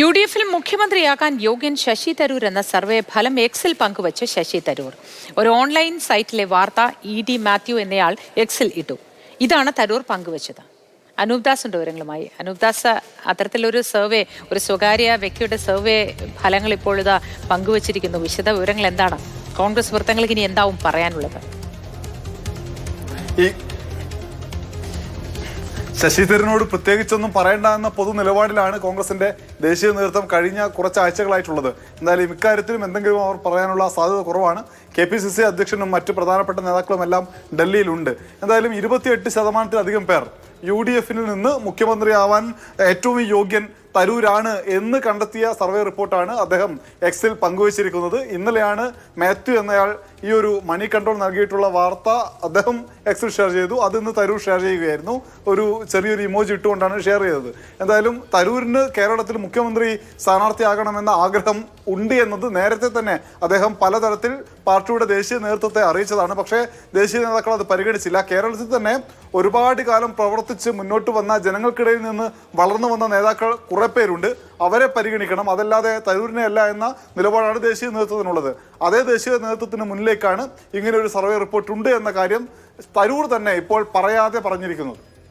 UDFിൽ മുഖ്യമന്ത്രിയാകാൻ യോഗ്യൻ ശശി തരൂർ എന്ന സർവേ ഫലം എക്സിൽ പങ്കുവച്ച് ശശി തരൂർ. ഒരു ഓൺലൈൻ സൈറ്റിലെ വാർത്ത ED മാത്യു എന്നയാൾ എക്സിൽ ഇട്ടു. ഇതാണ് തരൂർ പങ്കുവച്ചത്. അനൂപ് ദാസ് ഉണ്ട് വിവരങ്ങളുമായി. അനൂപ് ദാസ്, അത്തരത്തിലൊരു സർവേ, ഒരു സ്വകാര്യ വ്യക്തിയുടെ സർവേ ഫലങ്ങൾ ഇപ്പോഴിതാ പങ്കുവച്ചിരിക്കുന്നു. വിശദ വിവരങ്ങൾ എന്താണ്? കോൺഗ്രസ് വൃത്തങ്ങൾക്ക് ഇനി എന്താവും പറയാനുള്ളത്? ശശി തരൂരിനോട് പ്രത്യേകിച്ചൊന്നും പറയേണ്ട എന്ന പൊതു നിലപാടിലാണ് കോൺഗ്രസിന്റെ ദേശീയ നേതൃത്വം കഴിഞ്ഞ കുറച്ച് ആഴ്ചകളായിട്ടുള്ളത്. എന്തായാലും ഇക്കാര്യത്തിലും എന്തെങ്കിലും അവർ പറയാനുള്ള സാധ്യത കുറവാണ്. KPCC അധ്യക്ഷനും മറ്റ് പ്രധാനപ്പെട്ട നേതാക്കളും എല്ലാം ഡൽഹിയിലുണ്ട്. എന്തായാലും 28% പേർ UDFിൽ നിന്ന് മുഖ്യമന്ത്രിയാവാൻ ഏറ്റവും യോഗ്യൻ തരൂരാണ് എന്ന് കണ്ടെത്തിയ സർവേ റിപ്പോർട്ടാണ് അദ്ദേഹം എക്സിൽ പങ്കുവച്ചിരിക്കുന്നത്. ഇന്നലെയാണ് മാത്യു എന്നയാൾ ഈ ഒരു മണി കൺട്രോൾ നൽകിയിട്ടുള്ള വാർത്ത അദ്ദേഹം എക്സിൽ ഷെയർ ചെയ്തു. അത് ഇന്ന് തരൂർ ഷെയർ ചെയ്യുകയായിരുന്നു. ഒരു ചെറിയൊരു ഇമോജി ഇട്ടുകൊണ്ടാണ് ഷെയർ ചെയ്തത്. എന്തായാലും തരൂരിന് കേരളത്തിൽ മുഖ്യമന്ത്രി സ്ഥാനാർത്ഥിയാകണമെന്ന ആഗ്രഹം ഉണ്ട് എന്നത് നേരത്തെ തന്നെ അദ്ദേഹം പലതരത്തിൽ പാർട്ടിയുടെ ദേശീയ നേതൃത്വത്തെ അറിയിച്ചതാണ്. പക്ഷേ ദേശീയ നേതാക്കൾ അത് പരിഗണിച്ചില്ല. കേരളത്തിൽ തന്നെ ഒരുപാട് കാലം പ്രവർത്തിച്ച് മുന്നോട്ട് വന്ന ജനങ്ങൾക്കിടയിൽ നിന്ന് വളർന്നു വന്ന നേതാക്കൾ കുറെ പേരുണ്ട്. അവരെ പരിഗണിക്കണം, അതല്ലാതെ തരൂരിനെ അല്ല എന്ന നിലപാടാണ് ദേശീയ നേതൃത്വത്തിനുള്ളത്. അതേ ദേശീയ നേതൃത്വത്തിന് മുന്നിലേക്കാണ് ഇങ്ങനെ ഒരു സർവേ റിപ്പോർട്ട് ഉണ്ട് എന്ന കാര്യം തരൂർ തന്നെ ഇപ്പോൾ പറയാതെ പറഞ്ഞിരിക്കുന്നത്.